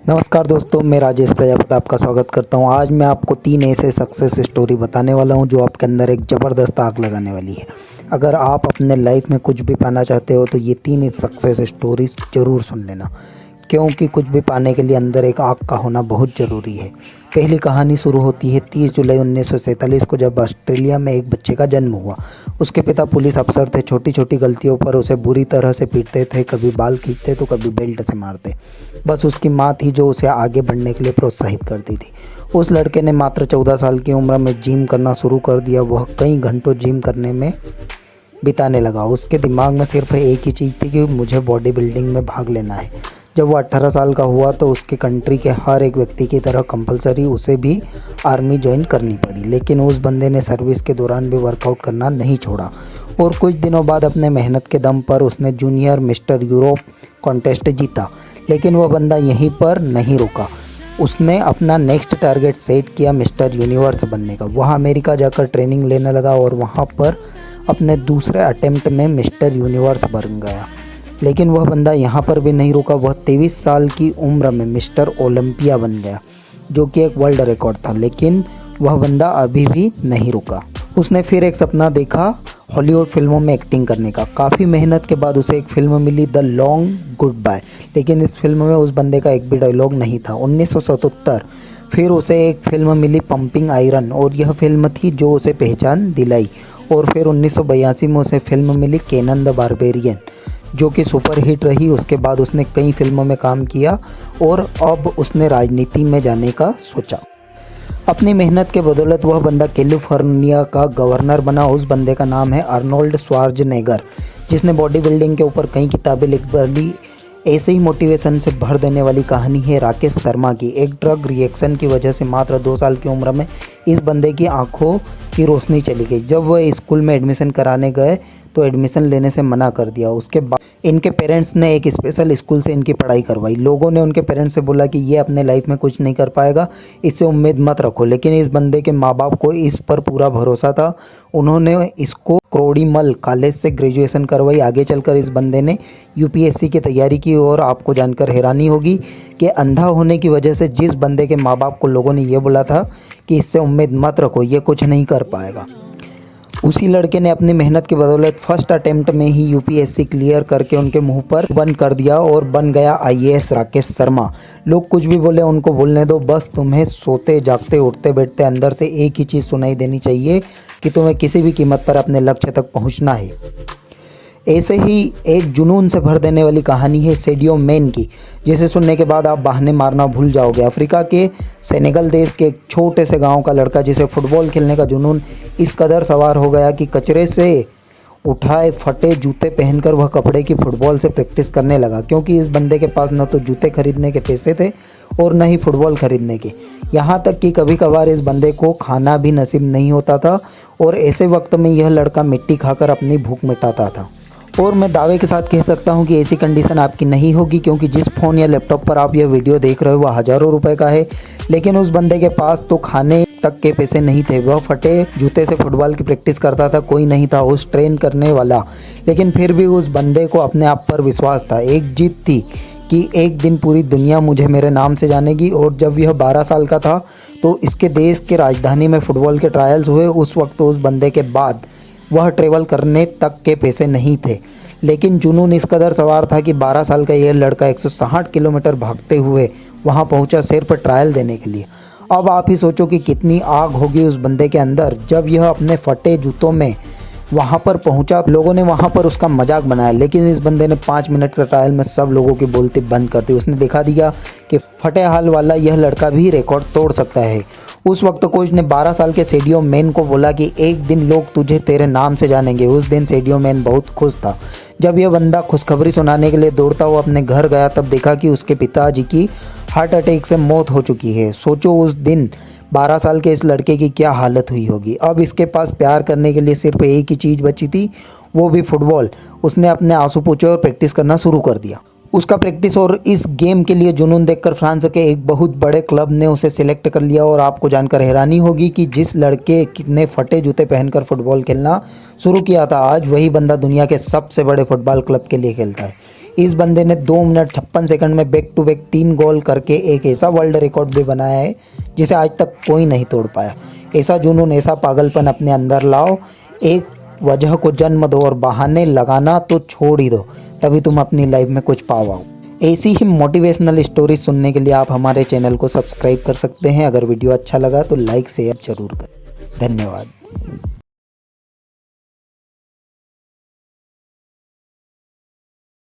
नमस्कार दोस्तों, मैं राजेश प्रजापति आपका स्वागत करता हूं। आज मैं आपको 3 ऐसे सक्सेस स्टोरी बताने वाला हूं जो आपके अंदर एक ज़बरदस्त आग लगाने वाली है। अगर आप अपने लाइफ में कुछ भी पाना चाहते हो तो ये 3 सक्सेस स्टोरीज ज़रूर सुन लेना, क्योंकि कुछ भी पाने के लिए अंदर एक आग का होना बहुत ज़रूरी है। पहली कहानी शुरू होती है 30 जुलाई 1947 को, जब ऑस्ट्रेलिया में एक बच्चे का जन्म हुआ। उसके पिता पुलिस अफसर थे। छोटी छोटी गलतियों पर उसे बुरी तरह से पीटते थे, कभी बाल खींचते तो कभी बेल्ट से मारते। बस उसकी माँ थी जो उसे आगे बढ़ने के लिए प्रोत्साहित करती थी। उस लड़के ने मात्र 14 साल की उम्र में जिम करना शुरू कर दिया। वह कई घंटों जिम करने में बिताने लगा। उसके दिमाग में सिर्फ एक ही चीज़ थी कि मुझे बॉडी बिल्डिंग में भाग लेना है। जब वो 18 साल का हुआ तो उसके कंट्री के हर एक व्यक्ति की तरह कंपलसरी उसे भी आर्मी ज्वाइन करनी पड़ी। लेकिन उस बंदे ने सर्विस के दौरान भी वर्कआउट करना नहीं छोड़ा और कुछ दिनों बाद अपने मेहनत के दम पर उसने जूनियर मिस्टर यूरोप कॉन्टेस्ट जीता। लेकिन वह बंदा यहीं पर नहीं रुका। उसने अपना नेक्स्ट टारगेट सेट किया मिस्टर यूनिवर्स बनने का। वह अमेरिका जाकर ट्रेनिंग लेने लगा और वहाँ पर अपने दूसरे अटेम्प्ट में मिस्टर यूनिवर्स बन गया। लेकिन वह बंदा यहाँ पर भी नहीं रुका। वह 23 साल की उम्र में मिस्टर ओलंपिया बन गया, जो कि एक वर्ल्ड रिकॉर्ड था। लेकिन वह बंदा अभी भी नहीं रुका। उसने फिर एक सपना देखा हॉलीवुड फिल्मों में एक्टिंग करने का। काफ़ी मेहनत के बाद उसे एक फिल्म मिली, द लॉन्ग गुड बाय। लेकिन इस फिल्म में उस बंदे का एक भी डायलॉग नहीं था। 1977 फिर उसे एक फिल्म मिली, पंपिंग आयरन, और यह फिल्म थी जो उसे पहचान दिलाई। और फिर 1982 में उसे फिल्म मिली केनन द बारबेरियन, जो कि सुपर हिट रही। उसके बाद उसने कई फिल्मों में काम किया और अब उसने राजनीति में जाने का सोचा। अपनी मेहनत के बदौलत वह बंदा कैलिफोर्निया का गवर्नर बना। उस बंदे का नाम है आर्नोल्ड श्वार्ज़नेगर, जिसने बॉडी बिल्डिंग के ऊपर कई किताबें लिख डाली। ऐसे ही मोटिवेशन से भर देने वाली कहानी है राकेश शर्मा की। एक ड्रग रिएक्शन की वजह से मात्र 2 साल की उम्र में इस बंदे की आंखों की रोशनी चली गई। जब वह स्कूल में एडमिशन कराने गए तो एडमिशन लेने से मना कर दिया। उसके बाद इनके पेरेंट्स ने एक स्पेशल स्कूल से इनकी पढ़ाई करवाई। लोगों ने उनके पेरेंट्स से बोला कि ये अपने लाइफ में कुछ नहीं कर पाएगा, इससे उम्मीद मत रखो। लेकिन इस बंदे के माँ बाप को इस पर पूरा भरोसा था। उन्होंने इसको क्रोडीमल कॉलेज से ग्रेजुएशन करवाई। आगे चलकर इस बंदे ने यूपीएससी की तैयारी की और आपको जानकर हैरानी होगी कि अंधा होने की वजह से जिस बंदे के माँ बाप को लोगों ने ये बोला था कि इससे उम्मीद मत रखो, ये कुछ नहीं कर पाएगा, उसी लड़के ने अपनी मेहनत की बदौलत फर्स्ट अटेम्प्ट में ही यूपीएससी क्लियर करके उनके मुंह पर बंद कर दिया और बन गया आईएएस राकेश शर्मा। लोग कुछ भी बोले उनको बोलने दो। बस तुम्हें सोते जागते उठते बैठते अंदर से एक ही चीज़ सुनाई देनी चाहिए कि तुम्हें किसी भी कीमत पर अपने लक्ष्य तक पहुंचना है। ऐसे ही एक जुनून से भर देने वाली कहानी है सेडियो मैन की, जिसे सुनने के बाद आप बहाने मारना भूल जाओगे। अफ्रीका के सेनेगल देश के एक छोटे से गांव का लड़का, जिसे फुटबॉल खेलने का जुनून इस कदर सवार हो गया कि कचरे से उठाए फटे जूते पहनकर वह कपड़े की फुटबॉल से प्रैक्टिस करने लगा। क्योंकि इस बंदे के पास न तो जूते खरीदने के पैसे थे और न ही फुटबॉल खरीदने के। यहाँ तक कि कभी कभार इस बंदे को खाना भी नसीब नहीं होता था और ऐसे वक्त में यह लड़का मिट्टी खाकर अपनी भूख मिटाता था। और मैं दावे के साथ कह सकता हूं कि ऐसी कंडीशन आपकी नहीं होगी, क्योंकि जिस फ़ोन या लैपटॉप पर आप यह वीडियो देख रहे हो वह हज़ारों रुपए का है। लेकिन उस बंदे के पास तो खाने तक के पैसे नहीं थे। वह फटे जूते से फुटबॉल की प्रैक्टिस करता था। कोई नहीं था उस ट्रेन करने वाला। लेकिन फिर भी उस बंदे को अपने आप पर विश्वास था। एक जीत थी कि एक दिन पूरी दुनिया मुझे मेरे नाम से जानेगी। और जब यह 12 साल का था तो इसके देश के राजधानी में फ़ुटबॉल के ट्रायल्स हुए। उस वक्त उस बंदे के बाद वह ट्रेवल करने तक के पैसे नहीं थे। लेकिन जुनून इस कदर सवार था कि 12 साल का यह लड़का 160 किलोमीटर भागते हुए वहां पहुंचा सिर्फ ट्रायल देने के लिए। अब आप ही सोचो कि कितनी आग होगी उस बंदे के अंदर। जब यह अपने फटे जूतों में वहां पर पहुंचा, लोगों ने वहां पर उसका मजाक बनाया। लेकिन इस बंदे ने 5 मिनट का ट्रायल में सब लोगों की बोलती बंद कर दी। उसने दिखा दिया कि फटे हाल वाला यह लड़का भी रिकॉर्ड तोड़ सकता है। उस वक्त कोच ने 12 साल के सेडियो मैन को बोला कि एक दिन लोग तुझे तेरे नाम से जानेंगे। उस दिन सेडियो मैन बहुत खुश था। जब यह बंदा खुशखबरी सुनाने के लिए दौड़ता हुआ अपने घर गया, तब देखा कि उसके पिताजी की हार्ट अटैक से मौत हो चुकी है। सोचो उस दिन 12 साल के इस लड़के की क्या हालत हुई होगी। अब इसके पास प्यार करने के लिए सिर्फ एक ही चीज़ बची थी, वो भी फुटबॉल। उसने अपने आंसू पोंछे और प्रैक्टिस करना शुरू कर दिया। उसका प्रैक्टिस और इस गेम के लिए जुनून देखकर फ्रांस के एक बहुत बड़े क्लब ने उसे सिलेक्ट कर लिया। और आपको जानकर हैरानी होगी कि जिस लड़के ने फटे जूते पहनकर फुटबॉल खेलना शुरू किया था, आज वही बंदा दुनिया के सबसे बड़े फुटबॉल क्लब के लिए खेलता है। इस बंदे ने 2 मिनट 56 सेकंड में बैक टू बैक 3 गोल करके एक ऐसा वर्ल्ड रिकॉर्ड भी बनाया है जिसे आज तक कोई नहीं तोड़ पाया। ऐसा जुनून, ऐसा पागलपन अपने अंदर लाओ, एक वजह को जन्म दो और बहाने लगाना तो छोड़ ही दो, तभी तुम अपनी लाइफ में कुछ पाओ। ऐसी ही मोटिवेशनल स्टोरी सुनने के लिए आप हमारे चैनल को सब्सक्राइब कर सकते हैं। अगर वीडियो अच्छा लगा तो लाइक शेयर जरूर करें। धन्यवाद।